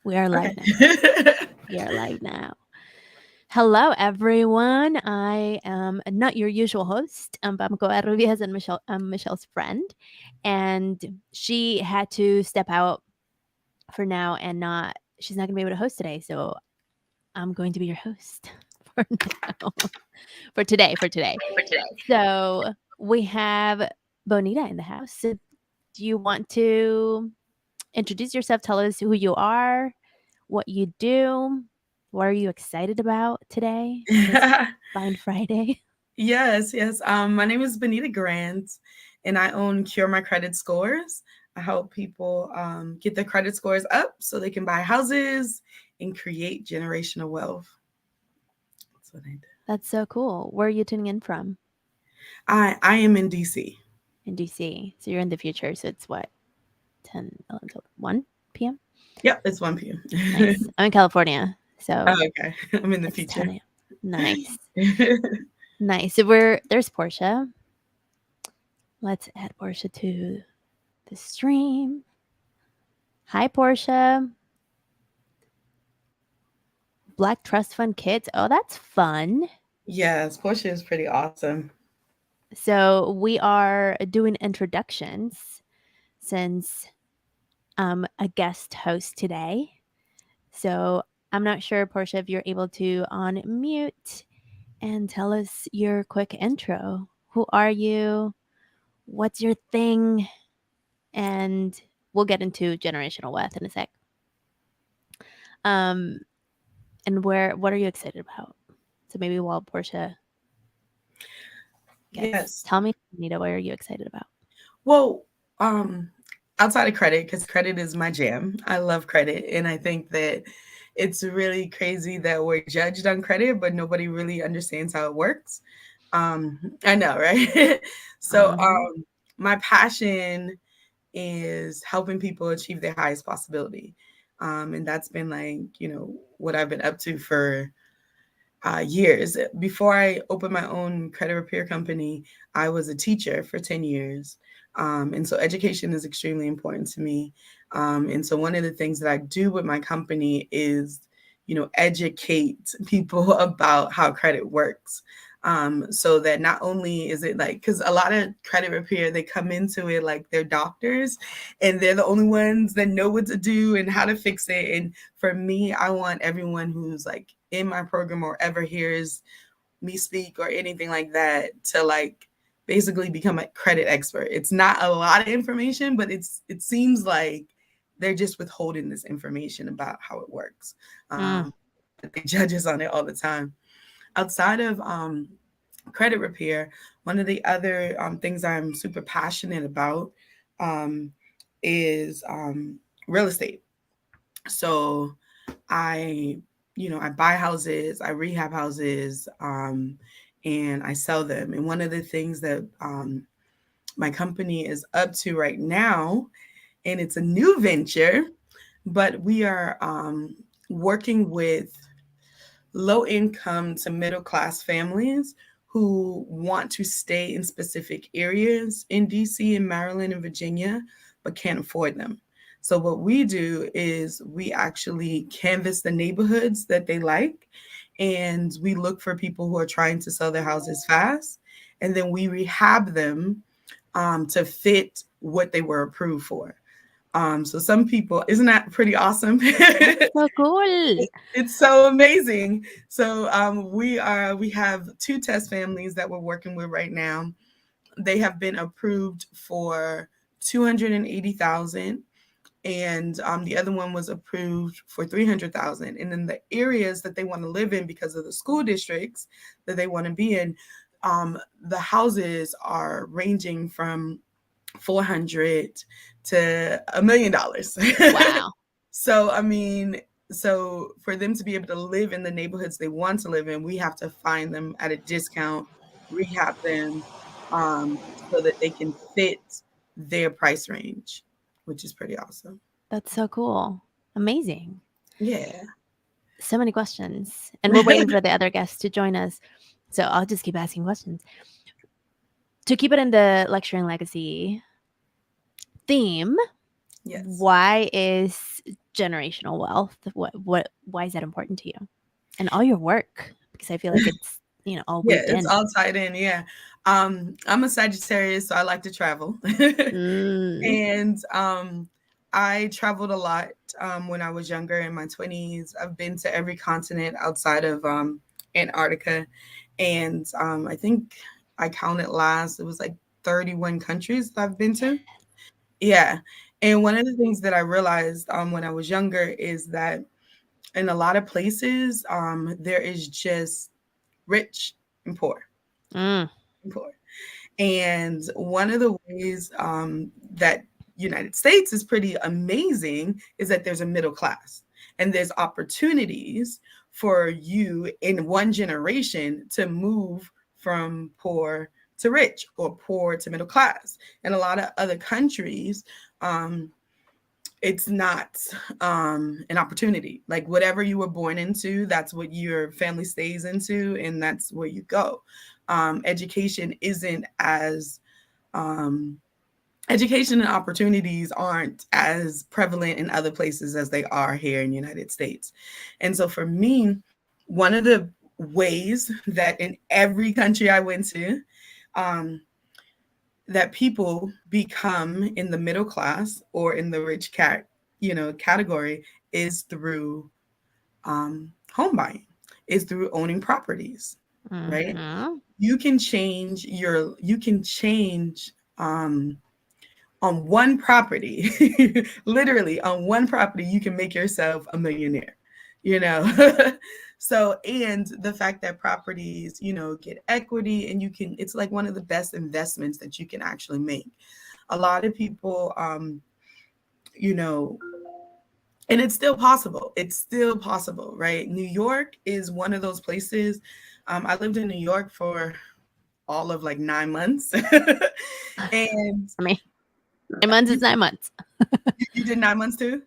We are live now. Okay. We are live now. Hello, everyone. I am not your usual host. I'm Covarrubias and Michelle. I'm Michelle's friend, and she had to step out for now, and not. She's not going to be able to host today, so I'm going to be your host for now, for today. For today. So we have Bonita in the house. So do you want to introduce yourself? Tell us who you are, what you do. What are you excited about today on this fine Friday? Yes. My name is Benita Grant, and I own Cure My Credit Scores. I help people get their credit scores up so they can buy houses and create generational wealth. That's what I do. That's so cool. Where are you tuning in from? I am in DC. In DC. So you're in the future. So it's what, 10, 11, 12, 1 p.m.? Yep, it's 1 p.m. Nice. I'm in California. Oh, So okay. I'm in the it's future. 10 a.m. Nice. Nice. So there's Portia. Let's add Portia to the stream. Hi, Portia. Black Trust Fund Kids. Oh, that's fun. Yes, Portia is pretty awesome. So we are doing introductions since I'm a guest host today. So I'm not sure, Portia, if you're able to unmute and tell us your quick intro. Who are you? What's your thing? And we'll get into generational wealth in a sec. Um, and what are you excited about? So maybe while Portia gets, Yes. tell me, Anita, what are you excited about? Well, um, outside of credit, because credit is my jam. I love credit, and I think that it's really crazy that we're judged on credit, but nobody really understands how it works. I know, right? so, Uh-huh. my passion is helping people achieve their highest possibility, and that's been like what I've been up to for years. Before I opened my own credit repair company, I was a teacher for 10 years. And so education is extremely important to me. And so one of the things that I do with my company is, educate people about how credit works. So that not only is it like, because a lot of credit repair, they come into it like they're doctors and they're the only ones that know what to do and how to fix it. And for me, I want everyone who's like in my program or ever hears me speak or anything like that to like basically become a credit expert. It's not a lot of information, but it seems like they're just withholding this information about how it works. Mm. They judge us on it all the time. Outside of credit repair, one of the other things I'm super passionate about um, is real estate. So I, I buy houses, I rehab houses, and I sell them. And one of the things that my company is up to right now, and it's a new venture, but we are working with low income to middle class families who want to stay in specific areas in DC and Maryland and Virginia, but can't afford them. So, what we do is we actually canvas the neighborhoods that they like, and we look for people who are trying to sell their houses fast, and then we rehab them to fit what they were approved for. So some people, isn't that pretty awesome? That's so cool. It's so amazing. So we have two test families that we're working with right now. They have been approved for 280,000, and the other one was approved for 300,000. And in the areas that they want to live in, because of the school districts that they want to be in, the houses are ranging from 400 to $1 million. Wow. So I mean, so for them to be able to live in the neighborhoods they want to live in, we have to find them at a discount, rehab them, so that they can fit their price range, which is pretty awesome. That's so cool. Amazing. Yeah. So many questions. And we're waiting for the other guests to join us. So I'll just keep asking questions. To keep it in the lecture and legacy theme, Yes. why is generational wealth? Why is that important to you? And all your work, because I feel like it's, all Yeah, weaved it's in. all tied in. Yeah. I'm a Sagittarius, so I like to travel. Mm. And I traveled a lot when I was younger in my 20s. I've been to every continent outside of Antarctica. And I think I counted last, it was like 31 countries that I've been to. Yeah. And one of the things that I realized when I was younger is that in a lot of places, there is just rich and poor, Mm. and poor. And one of the ways that United States is pretty amazing is that there's a middle class and there's opportunities for you in one generation to move from poor to rich or poor to middle class. In a lot of other countries, um, it's not an opportunity. Like whatever you were born into, that's what your family stays into, and that's where you go. Education isn't as um, education and opportunities aren't as prevalent in other places as they are here in the United States. And so for me, one of the ways that in every country I went to, um, that people become in the middle class or in the rich category is through home buying, is through owning properties, right? Mhm. You can change on one property, literally on one property, you can make yourself a millionaire, you know? So, and the fact that properties, get equity and it's like one of the best investments that you can actually make. A lot of people, you know, and it's still possible. It's still possible, right? New York is one of those places. I lived in New York for all of like 9 months. And For me, 9 months you, is 9 months. you did 9 months too?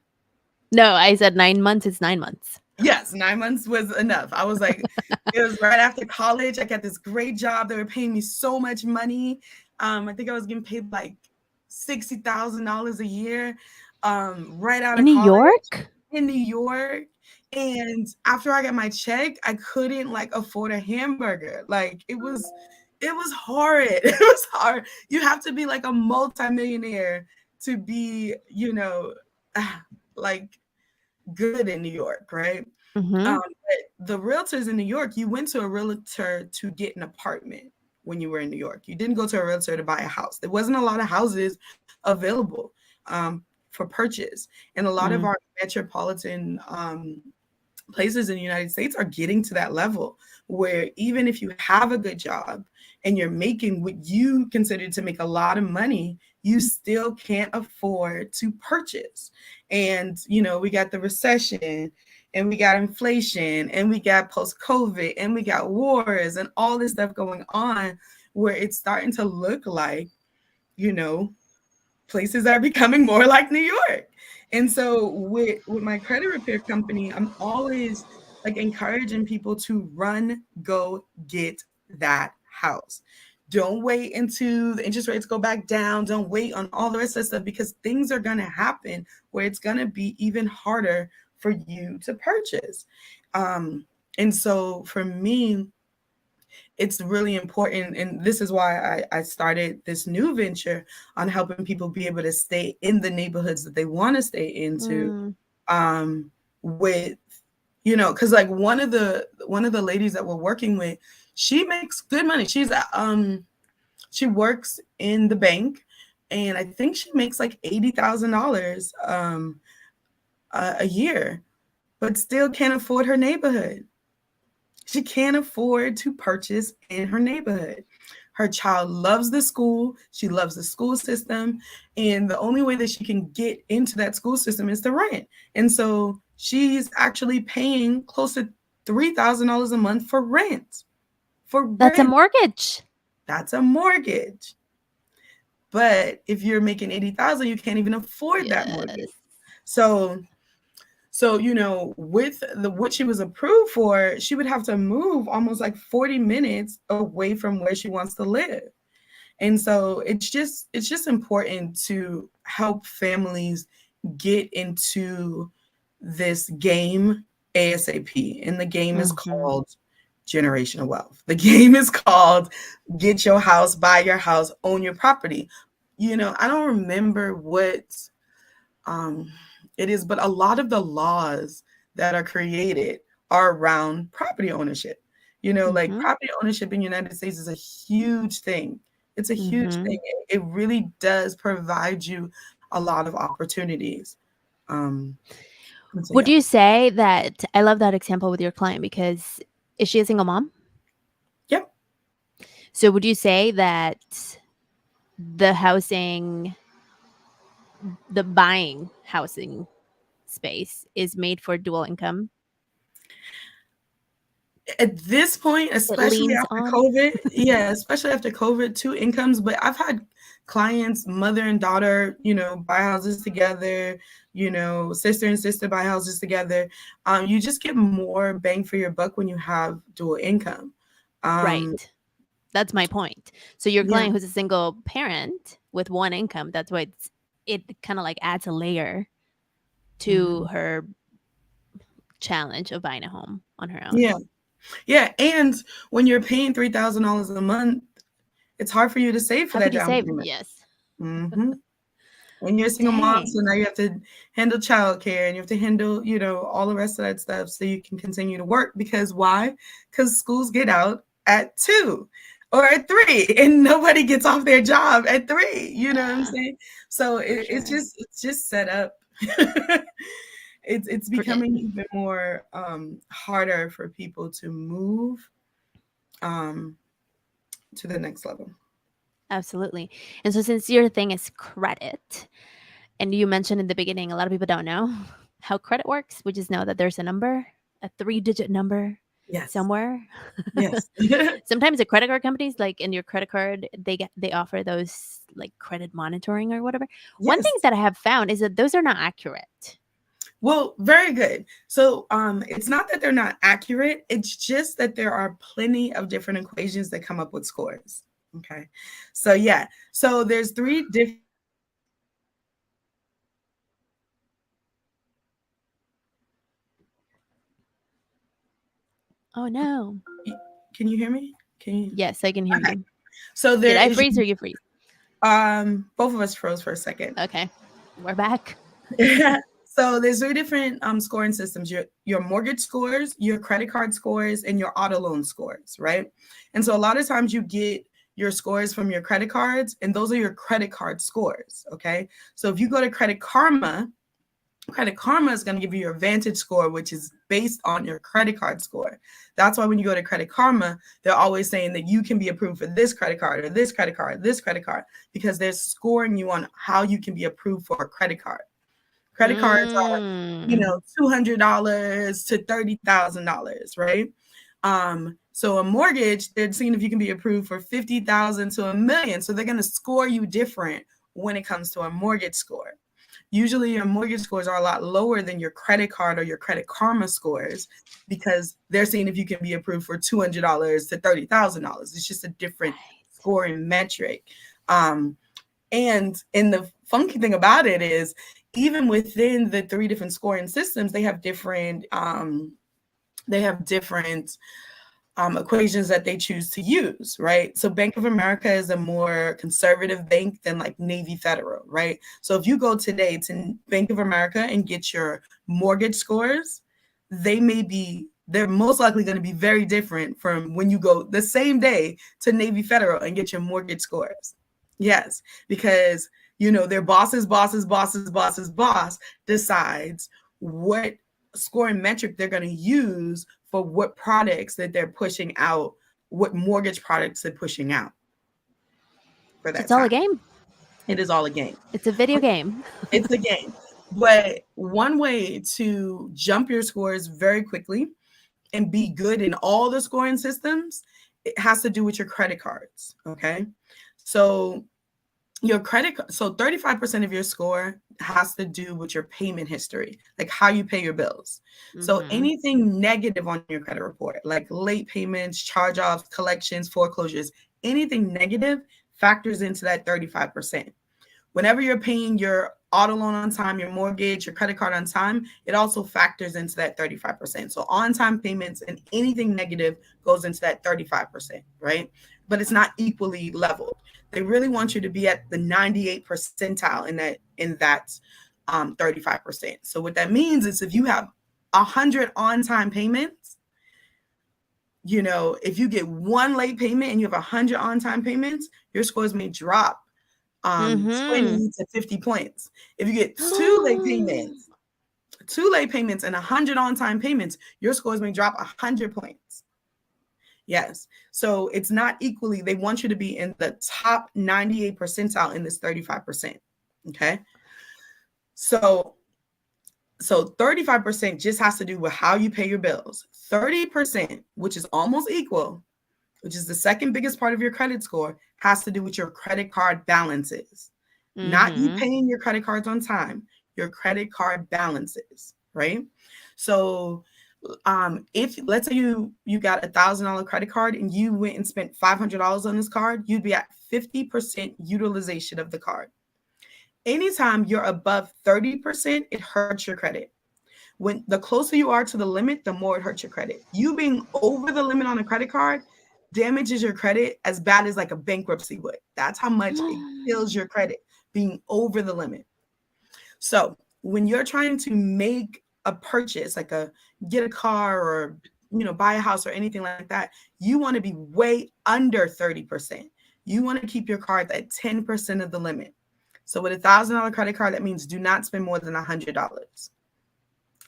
No, I said 9 months is 9 months. Yes, 9 months was enough. I was like, it was right after college. I got this great job. They were paying me so much money. I think I was getting paid like $60,000 a year, right out In of New college York? in New York. And after I got my check, I couldn't like afford a hamburger. Like it was horrid. It was hard. You have to be like a multimillionaire to be, like good in New York, right? Mhm. But the realtors in New York, you went to a realtor to get an apartment when you were in New York. You didn't go to a realtor to buy a house. There wasn't a lot of houses available for purchase. And a lot of Mm. our metropolitan places in the United States are getting to that level where even if you have a good job and you're making what you consider to make a lot of money, you still can't afford to purchase. And, we got the recession and we got inflation and we got post COVID and we got wars and all this stuff going on where it's starting to look like, you know, places are becoming more like New York. And so with my credit repair company, I'm always like encouraging people to run, go get that house. Don't wait until the interest rates go back down. Don't wait on all the rest of the stuff because things are going to happen where it's going to be even harder for you to purchase. Um, and so for me, it's really important. And this is why I started this new venture on helping people be able to stay in the neighborhoods that they want to stay into, Mm. um, with, because like one of the ladies that we're working with, she makes good money. She works in the bank, and I think she makes like $80,000 a year, but still can't afford her neighborhood. She can't afford to purchase in her neighborhood. Her child loves the school. She loves the school system. And the only way that she can get into that school system is to rent. And so she's actually paying close to $3,000 a month for rent. For That's a rent. mortgage. That's a mortgage. But if you're making 80,000, you can't even afford that mortgage. Yes. So with the what she was approved for, she would have to move almost like 40 minutes away from where she wants to live. And so it's just important to help families get into this game ASAP, and the game is Mhm. called generational wealth. The game is called get your house, buy your house, own your property. I don't remember what um, it is, but a lot of the laws that are created are around property ownership. Like Mhm. property ownership in the United States is a huge thing. It's a huge thing. Mhm. It really does provide you a lot of opportunities. Um, and so Would yeah, you say that I love that example with your client because is she a single mom? yep. So would you say that the housing, the buying housing space is made for dual income? At this point, It especially leans after on. COVID, yeah, especially after COVID, two incomes. But I've had clients, mother and daughter, buy houses together, sister and sister buy houses together. You just get more bang for your buck when you have dual income. Um, Right. That's my point. So your yeah. client who's a single parent with one income, that's why it kind of like adds a layer to Mhm. her challenge of buying a home on her own. Yeah. Yeah. And when you're paying $3,000 a month, it's hard for you to save for How that could you down save? payment. Yes. Hmm. When you're a single mom, so Dang. now you have to handle childcare and you have to handle, all the rest of that stuff so you can continue to work. Because why? Because schools get out at 2 or at 3, and nobody gets off their job at 3. You know what I'm Yeah, saying? So for it's sure. just set up. It's For it. becoming even more harder for people to move um, to the next level. Absolutely. And so since your thing is credit, and you mentioned in the beginning, a lot of people don't know how credit works. We just know that there's a number, a 3-digit number Yes. somewhere. Yes. Sometimes the credit card companies, like in your credit card, they offer those like credit monitoring or whatever. One thing Yes. that I have found is that those are not accurate. Well, very good. So it's not that they're not accurate, it's just that there are plenty of different equations that come up with scores. Okay. So yeah. So there's three different Oh no. can you hear me? Can you Yes, I can hear okay. you. So Did there I is freeze or you freeze? both of us froze for a second. Okay. We're back. So there's three different scoring systems: your mortgage scores, your credit card scores, and your auto loan scores, right? And so a lot of times you get your scores from your credit cards, and those are your credit card scores. Okay, so if you go to Credit Karma is going to give you your Vantage score, which is based on your credit card score. That's why when you go to Credit Karma, they're always saying that you can be approved for this credit card or this credit card, this credit card, because they're scoring you on how you can be approved for a credit card. Credit cards are, Mm. $200 to $30,000, right? So a mortgage, they're seeing if you can be approved for 50,000 to $1 million. So they're going to score you different when it comes to a mortgage score. Usually your mortgage scores are a lot lower than your credit card or your Credit Karma scores because they're seeing if you can be approved for $200 to $30,000. It's just a different Right. scoring metric. Um, and the funky thing about it is, even within the three different scoring systems, they have different equations that they choose to use, right? So Bank of America is a more conservative bank than like Navy Federal, right? So if you go today to Bank of America and get your mortgage scores, they're most likely going to be very different from when you go the same day to Navy Federal and get your mortgage scores. Yes, because their boss's boss decides what scoring metric they're going to use for what products that they're pushing out, what mortgage products they're pushing out for So that it's all a time. game. It is all a game. It's a video game. It's a game. But one way to jump your scores very quickly and be good in all the scoring systems, it has to do with your credit cards. Okay. So your so 35% of your score has to do with your payment history, like how you pay your bills. So Mm-hmm. anything negative on your credit report, like late payments, charge-offs, collections, foreclosures, anything negative factors into that 35%. Whenever you're paying your auto loan on time, your mortgage, your credit card on time, it also factors into that 35%. So on time payments and anything negative goes into that 35%, right? But it's not equally leveled. They really want you to be at the 98th percentile in that 35%. So what that means is if you have 100 on time payments, if you get one late payment and you have 100 on time payments, your scores may drop Mm-hmm. 20 to 50 points. If you get two late payments and 100 on time payments, your scores may drop 100 points. Yes. So it's not equally, they want you to be in the top 98 percentile in this 35%. Okay. So 35% just has to do with how you pay your bills. 30%, which is almost equal, which is the second biggest part of your credit score, has to do with your credit card balances. Not you Mm-hmm. paying your credit cards on time, your credit card balances, right? So if let's say you got $1,000 credit card and you went and spent $500 on this card, you'd be at 50% utilization of the card. Anytime you're above 30%, it hurts your credit. When the closer you are to the limit, the more it hurts your credit. You being over the limit on a credit card damages your credit as bad as like a bankruptcy would. That's how much it kills your credit, being over the limit. So when you're trying to make a purchase, like get a car or buy a house or anything like that, you want to be way under 30%. You want to keep your cards at 10% of the limit. So with $1,000 credit card, that means do not spend more than $100.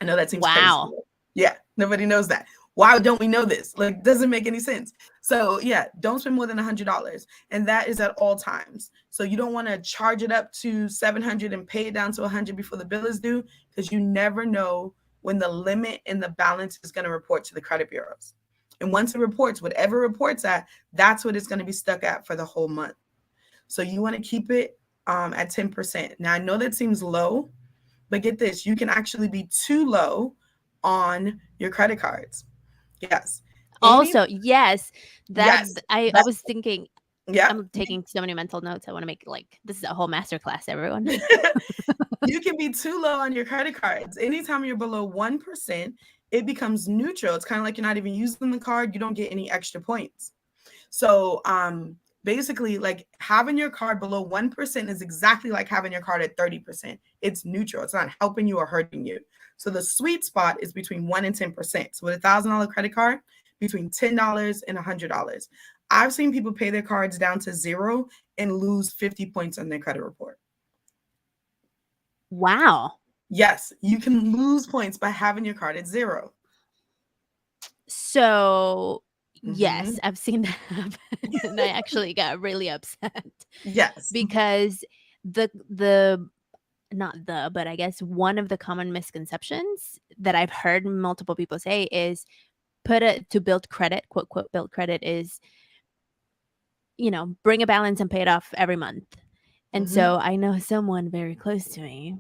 I know that seems crazy. Wow. Yeah, nobody knows that. Why don't we know this? Like, doesn't make any sense. So yeah, don't spend more than $100, and that is at all times. So you don't want to charge it up to 700 and pay it down to 100 before the bill is due, because you never know when the limit and the balance is going to report to the credit bureaus. And once it reports, whatever reports at, that's what it's going to be stuck at for the whole month. So you want to keep it at 10%. Now I know that seems low, but get this, you can actually be too low on your credit cards. Yes. Any Also, yes, that yes. I That was thinking. yeah. I'm taking so many mental notes. I want to make like this is a whole master class, everyone. You can be too low on your credit cards. Anytime you're below 1%, it becomes neutral. It's kind of like you're not even using the card, you don't get any extra points. So basically, like having your card below 1% is exactly like having your card at 30%. It's neutral. It's not helping you or hurting you. So the sweet spot is between 1 and 10%. So with $1,000 credit card, between $10 and $100. I've seen people pay their cards down to zero and lose 50 points on their credit report. Wow. Yes, you can lose points by having your card at zero. So, Mm-hmm. yes, I've seen that happen, and I actually got really upset Yes. because the not the, but I guess one of the common misconceptions that I've heard multiple people say is put it to build credit, quote, quote, build credit is, bring a balance and pay it off every month. And Mm-hmm. so I know someone very close to me,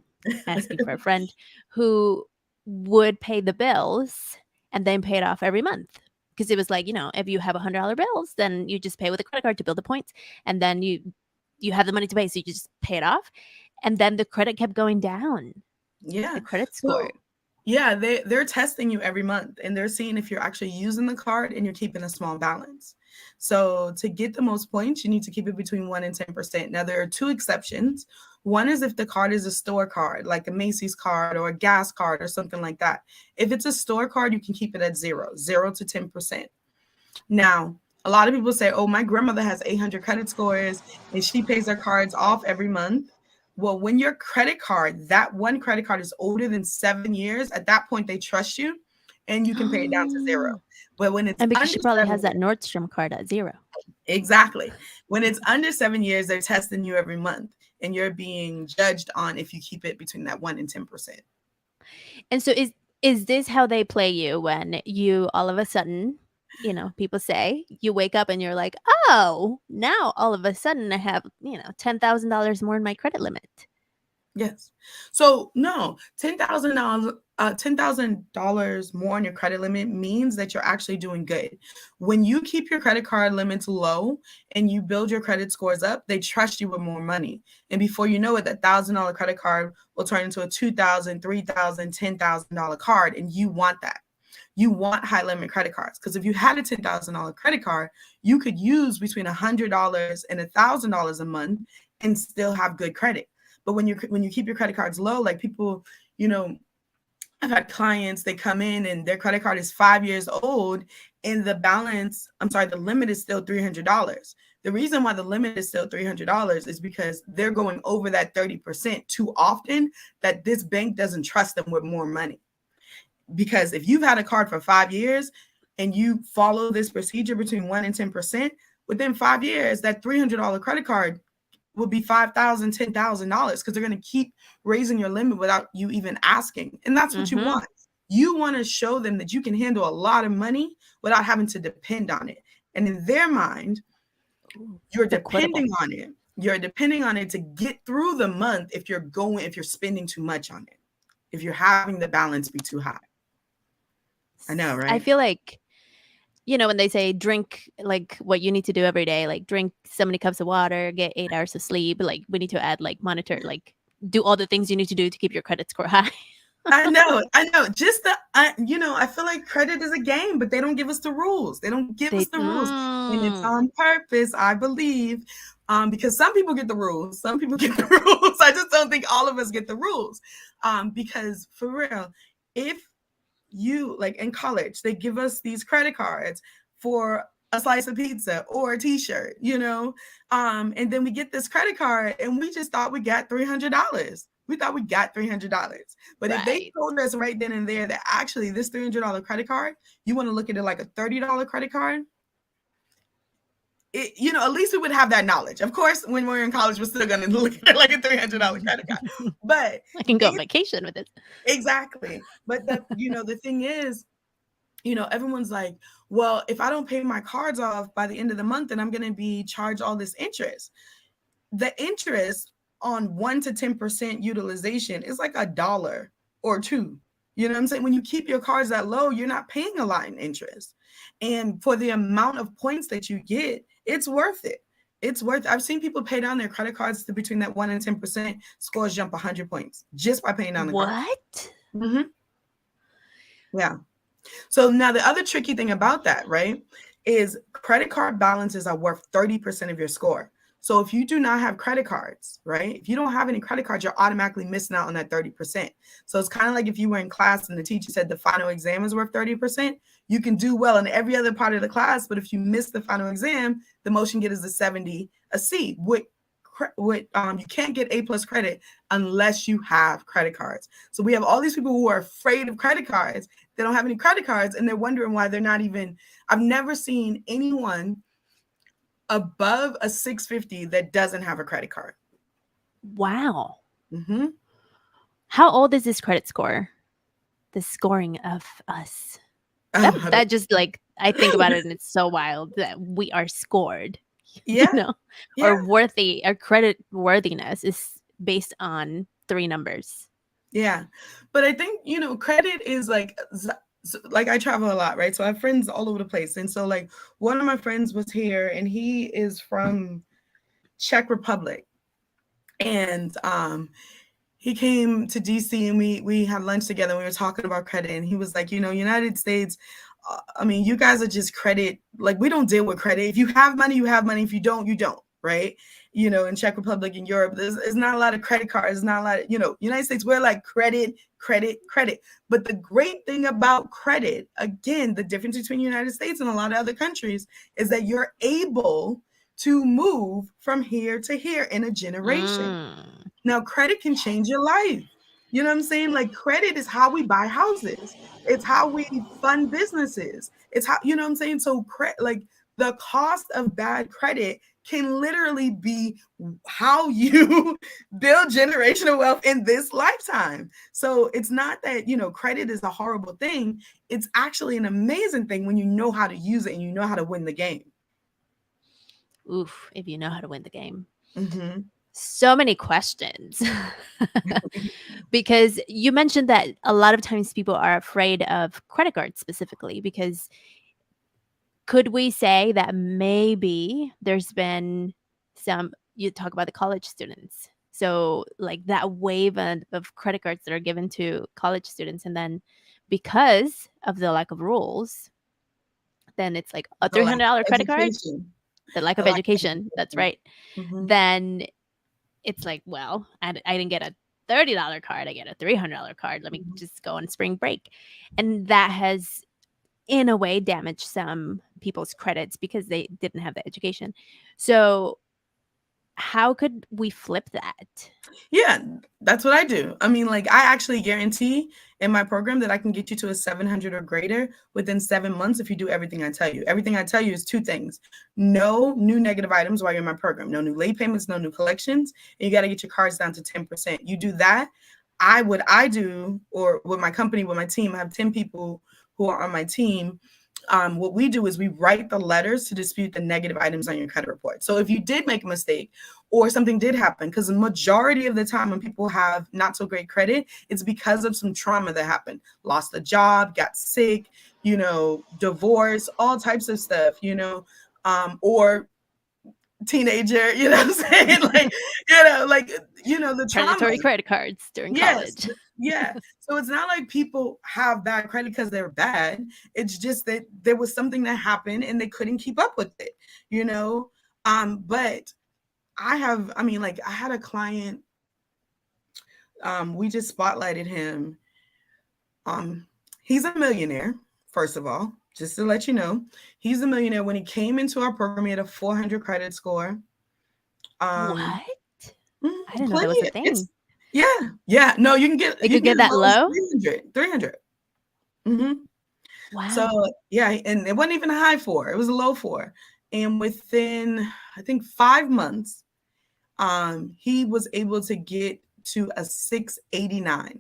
asking for a friend, who would pay the bills and then pay it off every month. Because it was like, if you have $100 bills, then you just pay with a credit card to build the points, and then you have the money to pay, so you just pay it off, and then the credit kept going down, Yeah. the credit score. So yeah, they're testing you every month and they're seeing if you're actually using the card and you're keeping a small balance. So to get the most points, you need to keep it between 1 and 10%. Now there are two exceptions. One is if the card is a store card, like a Macy's card or a gas card or something like that. If it's a store card, you can keep it at zero to 10%. Now, a lot of people say, oh, my grandmother has 800 credit scores and she pays her cards off every month. Well, when your credit card, that one credit card is older than 7 years, at that point they trust you and you can pay it down to zero. But when it's And because under she probably has 7 years, that Nordstrom card at zero. exactly. When it's under 7 years, they're testing you every month and you're being judged on if you keep it between that 1 and 10%. And so is this how they play you when you all of a sudden, people say you wake up and you're like, "Oh, now all of a sudden I have, $10,000 more in my credit limit." Yes. So no, $10,000 more on your credit limit means that you're actually doing good. When you keep your credit card limits low and you build your credit scores up, they trust you with more money. And before you know it, that $1,000 credit card will turn into a $2,000, $3,000, $10,000 card, and you want that. You want high limit credit cards because if you had a $10,000 credit card, you could use between $100 and $1,000 a month and still have good credit. But when you keep your credit cards low, like people, you know, I've had clients, they come in and their credit card is 5 years old and the limit is still $300. The reason why the limit is still $300 is because they're going over that 30% too often that this bank doesn't trust them with more money. Because if you've had a card for 5 years and you follow this procedure between 1 and 10%, within 5 years, that $300 credit card will be $5,000, $10,000 because they're going to keep raising your limit without you even asking. And that's what you Mm-hmm. want. You want to show them that you can handle a lot of money without having to depend on it. And in their mind, you're It's equitable. depending on it. You're depending on it to get through the month if you're spending too much on it, if you're having the balance be too high. I know, I right? feel like, when they say drink like what you need to do every day, like drink so many cups of water, get 8 hours of sleep, like we need to add like monitor, like do all the things you need to do to keep your credit score high. I know, I know. I feel like credit is a game, but they don't give us the rules. They don't give us They the rules, and it's on purpose, I believe, because some people get the rules, some people get the rules. I just don't think all of us get the rules, because for real, if you like in college, they give us these credit cards for a slice of pizza or a t-shirt, and then we get this credit card and we just thought we got $300. We thought we got $300. But if they right. told us right then and there that actually this $300 credit card, you want to look at it like a $30 credit card, at least we would have that knowledge. Of course, when we're in college, we're still going to look at it like a $300 credit card. But I can go on it, vacation with it. exactly. But the thing is, everyone's like, well, if I don't pay my cards off by the end of the month, then I'm going to be charged all this interest. The interest on 1 to 10% utilization is like $1 or $2. You know what I'm saying? When you keep your cards that low, you're not paying a lot in interest. And for the amount of points that you get, it's worth it. I've seen people pay down their credit cards to between that 1 and 10%, scores jump 100 points just by paying down the card. What? Mm-hmm. Yeah. So now the other tricky thing about that, right, is credit card balances are worth 30% of your score. So if you do not have credit cards, right, if you don't have any credit cards, you're automatically missing out on that 30%. So it's kind of like if you were in class and the teacher said the final exam is worth 30%, you can do well in every other part of the class. But if you miss the final exam, the most you can get is a 70, a C. You can't get A+ credit unless you have credit cards. So we have all these people who are afraid of credit cards. They don't have any credit cards and they're wondering why they're not even. I've never seen anyone above a 650 that doesn't have a credit card. Wow. Mm-hmm. How old is this credit score? The scoring of us. That just like I think about it and it's so wild that we are scored, Yeah, or yeah, our credit worthiness is based on 3 numbers. yeah. But I think, credit is like I travel a lot, right? So I have friends all over the place. And so like one of my friends was here and he is from Czech Republic. And he came to DC and we had lunch together and we were talking about credit and he was like, United States, I mean, you guys are just credit, like we don't deal with credit. If you have money, you have money. If you don't, you don't, right? In Czech Republic and Europe, there's not a lot of credit cards. There's not a lot of, United States, we're like credit, credit, credit. But the great thing about credit, again, the difference between the United States and a lot of other countries is that you're able to move from here to here in a generation. Mm. Now, credit can change your life. You know what I'm saying? Like, credit is how we buy houses. It's how we fund businesses. It's how, you know what I'm saying? So, like, the cost of bad credit can literally be how you build generational wealth in this lifetime. So, it's not that, credit is a horrible thing. It's actually an amazing thing when you know how to use it and you know how to win the game. Oof, if you know how to win the game. Mm-hmm. So many questions. Because you mentioned that a lot of times people are afraid of credit cards specifically because could we say that maybe there's been some you talk about the college students. So like that wave of credit cards that are given to college students and then because of the lack of rules, then it's like a The lack $300 of credit card, education. the lack The of lack of education, that's education. right. Hmm. Then it's like, well, I didn't get a $30 card, I get a $300 card. Let me Hmm. just go on spring break. And that has, in a way, damaged some people's credits because they didn't have the education. So, how could we flip that? Yeah, that's what I do. I mean, like, I actually guarantee in my program that I can get you to a 700 or greater within 7 months if you do everything I tell you. Everything I tell you is two things: no new negative items while you're in my program, no new late payments, no new collections, and you got to get your cards down to 10%. You do that. What I do, or with my company, with my team, I have 10 people who are on my team. What we do is we write the letters to dispute the negative items on your credit report. So if you did make a mistake or something did happen, because the majority of the time when people have not so great credit, it's because of some trauma that happened. Lost a job, got sick, divorce, all types of stuff, or teenager, you know what I'm saying? The trauma. Predatory credit cards during Yes. college. Yeah. So it's not like people have bad credit because they're bad. It's just that there was something that happened and they couldn't keep up with it, you know? But I had a client, we just spotlighted him. Um, he's a millionaire, first of all, just to let you know. He's a millionaire. When he came into our program, he had a 400 credit score. Um, What? I didn't know that Plenty. was a It's thing. yeah, yeah. No, It you could can get get as that low as low? 300, 300. Mm-hmm. So Wow. yeah, and it wasn't even a high four; it was a low four. And within, I think, 5 months, he was able to get to a 689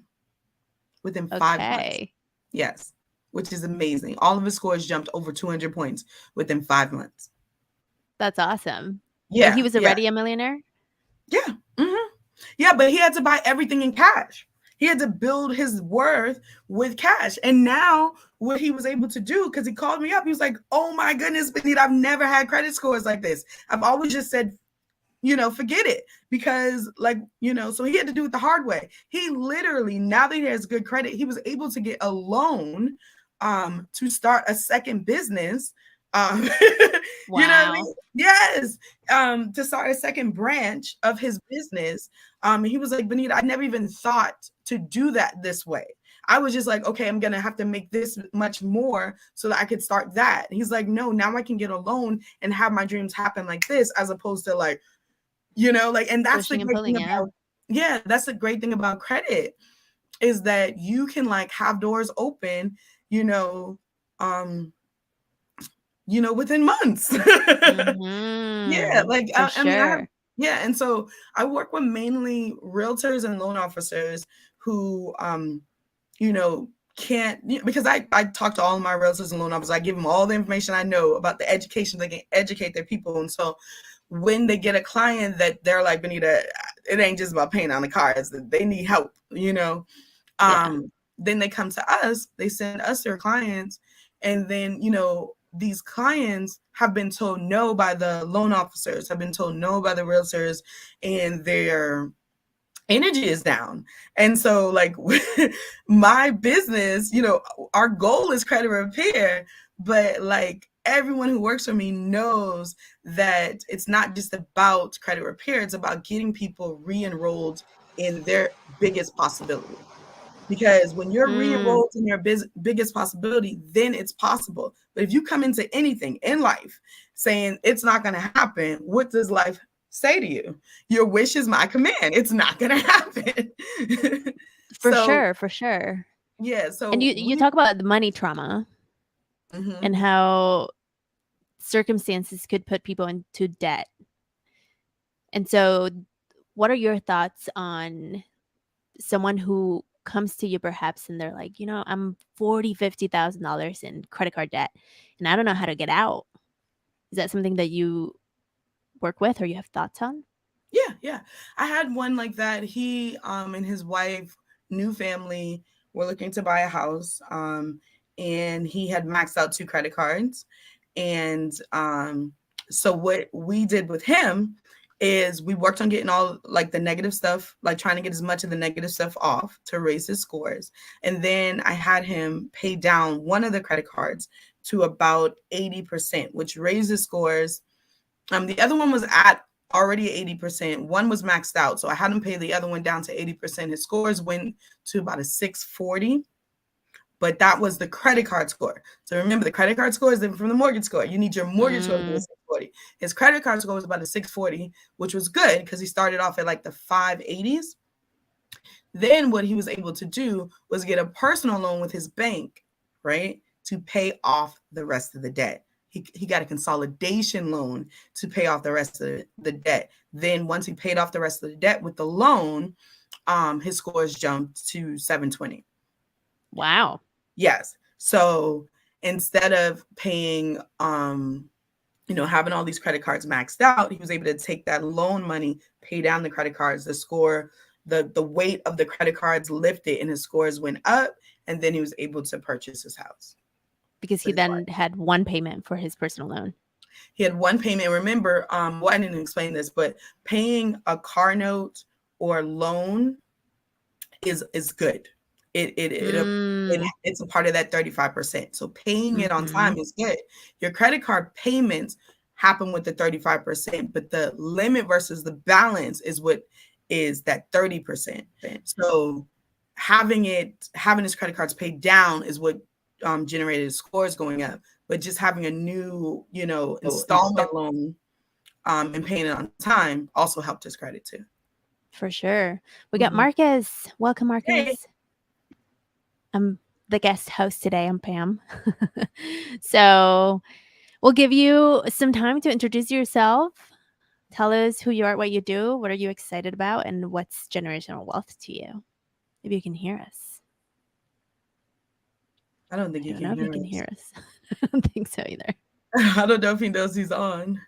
within 5 months. Okay. Yes, which is amazing. All of his scores jumped over 200 points within 5 months. That's awesome. But he Yeah, was yeah, already a millionaire? yeah. Hmm. Yeah, but he had to buy everything in cash. He had to build his worth with cash. And now what he was able to do, because he called me up, he was like, oh my goodness, Benita, I've never had credit scores like this. I've always just said, forget it. Because, so he had to do it the hard way. He literally, now that he has good credit, he was able to get a loan to start a second business. Um, you know what I Wow. mean? Yes. To start a second branch of his business. He was like, Benita, I never even thought to do that this way. I was just like, okay, I'm gonna have to make this much more so that I could start that. He's like, no, now I can get a loan and have my dreams happen like this, as opposed to and that's the Pushing and great thing pulling, yeah. about, yeah, that's the great thing about credit, is that you can like have doors open, you know, um, within months. Yeah, Mhm. For I mean, I have, sure. yeah, and so I work with mainly realtors and loan officers who, you know, can't, because I talk to all of my realtors and loan officers. I give them all the information I know about the education. They can educate their people, and so when they get a client that they're like, Benita, it ain't just about paying on the cards, they need help, Yeah. then they come to us, they send us their clients, and then, these clients have been told no by the loan officers, have been told no by the realtors, and their energy is down. And so, like, my business, our goal is credit repair, but like everyone who works for me knows that it's not just about credit repair, it's about getting people re-enrolled in their biggest possibility. Because when you're Mm, re-enrolled in your biggest possibility, then it's possible. But if you come into anything in life saying it's not going to happen, what does life say to you? Your wish is my command. It's not going to happen. for So sure, for sure. yeah, And so you talk about the money trauma and mhm. how circumstances could put people into debt. And so what are your thoughts on someone who comes to you perhaps and they're like, I'm 40, $50,000 in credit card debt and I don't know how to get out. Is that something that you work with or you have thoughts on? Yeah, yeah. I had one like that. He and his wife, new family, were looking to buy a house. And he had maxed out two credit cards. And so what we did with him is we worked on getting all like the negative stuff, like trying to get as much of the negative stuff off to raise his scores. And then I had him pay down one of the credit cards to about 80%, which raises scores. The other one was at already 80%. One was maxed out. So I had him pay the other one down to 80%. His scores went to about a 640, but that was the credit card score. So remember, the credit card score is different from the mortgage score. You need your mortgage score to be a Mm, 640. His credit card score was about a 640, which was good because he started off at like the 580s. Then what he was able to do was get a personal loan with his bank, right, to pay off the rest of the debt. He got a consolidation loan to pay off the rest of the debt. Then once he paid off the rest of the debt with the loan, his scores jumped to 720. wow. Yes. So instead of paying, having all these credit cards maxed out, he was able to take that loan money, pay down the credit cards, the score, the weight of the credit cards lifted and his scores went up. And then he was able to purchase his house Because with he his wife. then had one payment for his personal loan. He had one payment. Remember, well, I didn't explain this, but paying a car note or loan is good. It's a part of that 35%. So paying it on Mm-hmm. time is good. Your credit card payments happen with the 35%, but the limit versus the balance is what is that 30%. So having his credit cards paid down is what generated his scores going up. But just having a new, installment loan and paying it on time also helped his credit too. For sure. We got Mhm. Marcus. Welcome, Hey, Marcus. I'm the guest host today. I'm Pam. So we'll give you some time to introduce yourself. Tell us who you are, what you do, what are you excited about, and what's generational wealth to you. If you can hear us. I don't think I he don't can know if you hear can us. hear us. I don't think so either. I don't know if he knows he's on.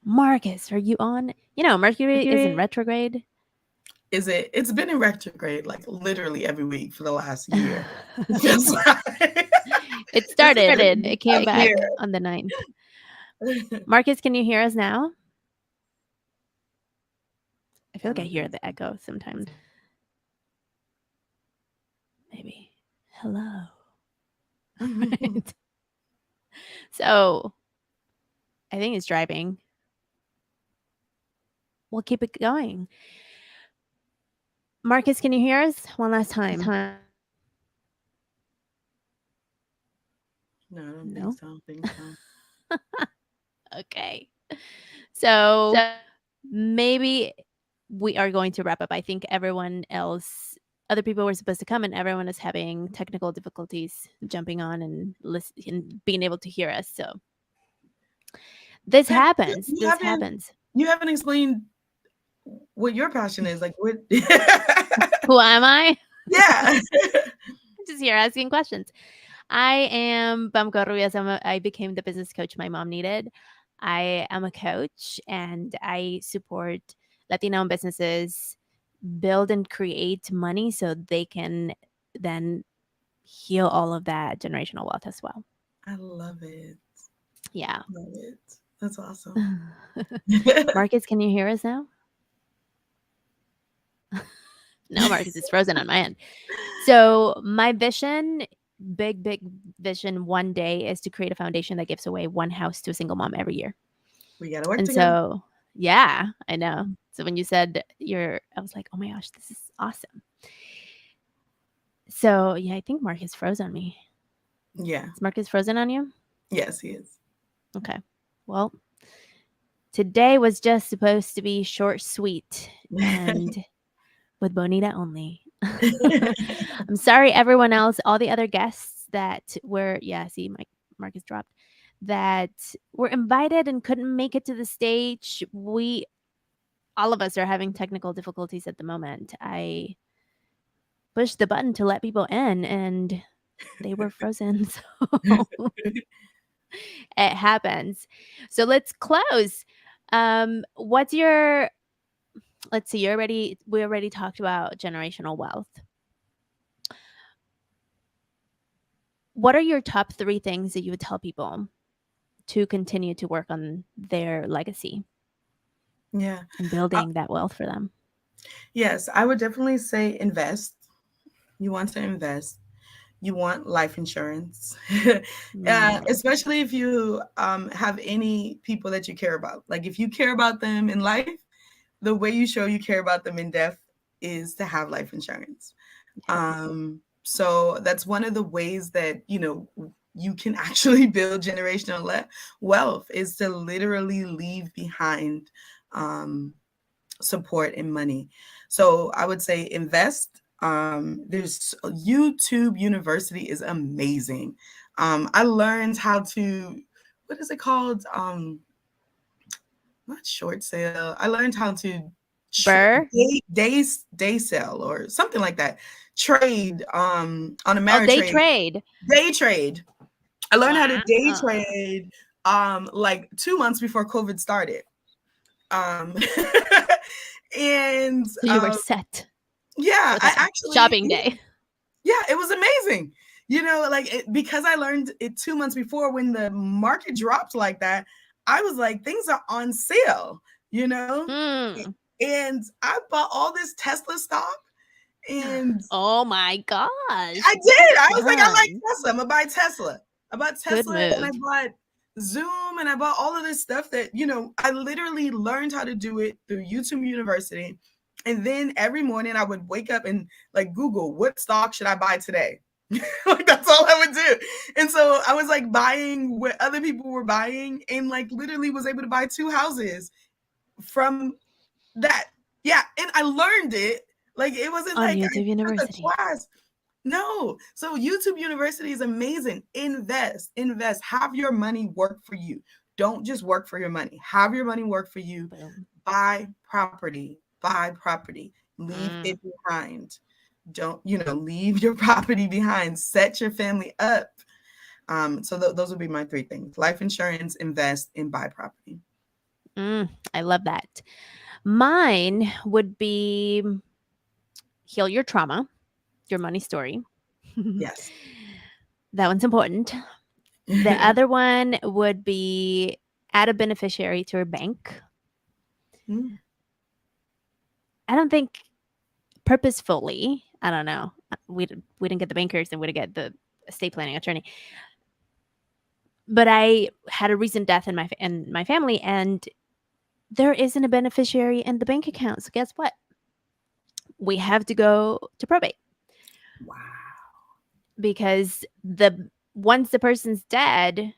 Marcus, are you on? Mercury is in retrograde. Is it? It's been in retrograde like literally every week for the last year. It feels like It it started. started It came like here. back on the 9th. Marcus, can you hear us now? I feel I like I don't hear think the echo sometimes. Maybe. Hello. so. Right. So I think it's driving. We'll keep it going. Marcus, can you hear us one last time? No, I don't think No? so. I don't think so. Okay. So maybe we are going to wrap up. I think other people were supposed to come, and everyone is having technical difficulties jumping on and and being able to hear us. So this Pam, happens. you This haven't happens. you haven't explained what your passion is. Like what? Who am I? Yeah. Just here asking questions. I am Bamko Ruiz. I became the business coach my mom needed. I am a coach and I support Latino businesses build and create money so they can then heal all of that generational wealth as well. I love it. Yeah. Love it. That's awesome. Marcus, can you hear us now? No, Marcus is frozen on my end. So, my vision, big vision one day is to create a foundation that gives away one house to a single mom every year. We gotta work And together. so, yeah, I know. So when you said I was like, oh my gosh, this is awesome. So yeah, I think Marcus froze on me. Yeah. Is Marcus frozen on you? Yes, he is. Okay. Well, today was just supposed to be short, sweet, and with Bonita only. I'm sorry, everyone else, all the other guests that were, see, Marcus dropped, that were invited and couldn't make it to the stage. All of us are having technical difficulties at the moment. I pushed the button to let people in and they were frozen. So it happens. So let's close. What's your let's see, we already talked about generational wealth. What are your top 3 things that you would tell people to continue to work on their legacy Yeah. and Uh, building that wealth for them? yes, I would definitely say invest. You want to invest. You want life insurance, Mm, especially if you have any people that you care about. Like if you care about them in life, the way you show you care about them in death is to have life insurance. yes. So that's one of the ways that you can actually build generational wealth is to literally leave behind um, support and money. So I would say invest. There's YouTube University is amazing. I learned how to, what is it called? Not short sale. I learned how to tr- Burr? day sell or something like that. Trade on Oh, day Ameritrade. trade. Day trade. I learned how to day Wow. trade like 2 months before COVID started. Um and So you were set yeah, for I that actually shopping day. yeah, it was amazing. Like because I learned it 2 months before when the market dropped like that, I was like, things are on sale, you know? Mm. And I bought all this Tesla stock and Oh my I gosh. Well did. I was like, I like done. Tesla. I'm gonna buy Tesla. I bought Good Tesla and I move. bought Zoom and I bought all of this stuff that, I literally learned how to do it through YouTube University. And then every morning I would wake up and like Google what stock should I buy today? Like that's all I would do. And so I was like buying what other people were buying and like literally was able to buy 2 houses from that. Yeah. And I learned it. Like it wasn't On like I YouTube took a University. class. No. So YouTube University is amazing. Invest. Have your money work for you. Don't just work for your money. Have your money work for you. Boom. Buy property. Buy property. Leave Mm. it behind. Don't, leave your property behind. Set your family up. So those would be my 3 things: life insurance, invest, and buy property. I love that. Mine would be heal your trauma, your money story. Yes. That one's important. The other one would be add a beneficiary to your bank. Mm, I don't think purposefully, I don't know. We didn't get the bankers and we didn't get the estate planning attorney. But I had a recent death in my family, and there isn't a beneficiary in the bank account. So guess what? We have to go to probate wow. because the once the person's dead,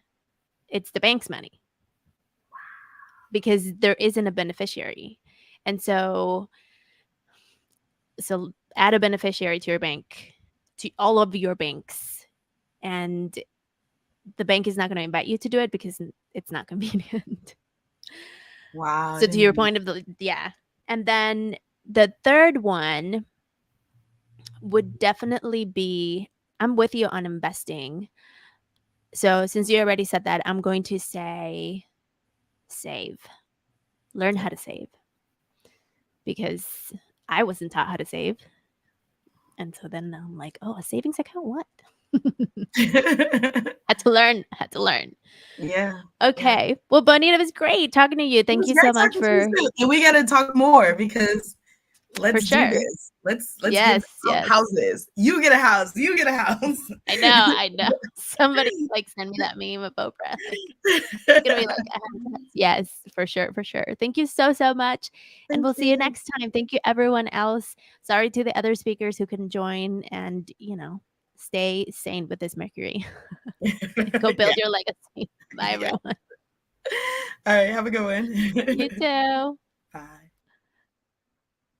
it's the bank's money because there isn't a beneficiary. And so add a beneficiary to your bank, to all of your banks, and the bank is not going to invite you to do it because it's not convenient. Wow. I So to didn't your even. point of the yeah. And then the third one would definitely be I'm with you on investing. So since you already said that, I'm going to say save. Learn how to save because I wasn't taught how to save. And so then I'm like, oh, a savings account? What? Had to learn. Had to learn. Yeah. Yeah. Okay. Well, Bonita, it was great talking to you. It Thank was you great so much talking to you for too. And we gotta talk more because for let's do sure. this. Let's give Yes, out yes. houses. You get a house. You get a house. I know. Somebody like send me that meme of Oprah. Like it's gonna be like a house. Yes, for sure, for sure. Thank you so so much, and Thank we'll see you you. next time. Thank you everyone else. Sorry to the other speakers who couldn't join, and stay sane with this Mercury. Go Yeah. build your legacy. Bye Yeah. everyone. All right. Have a good one. You too.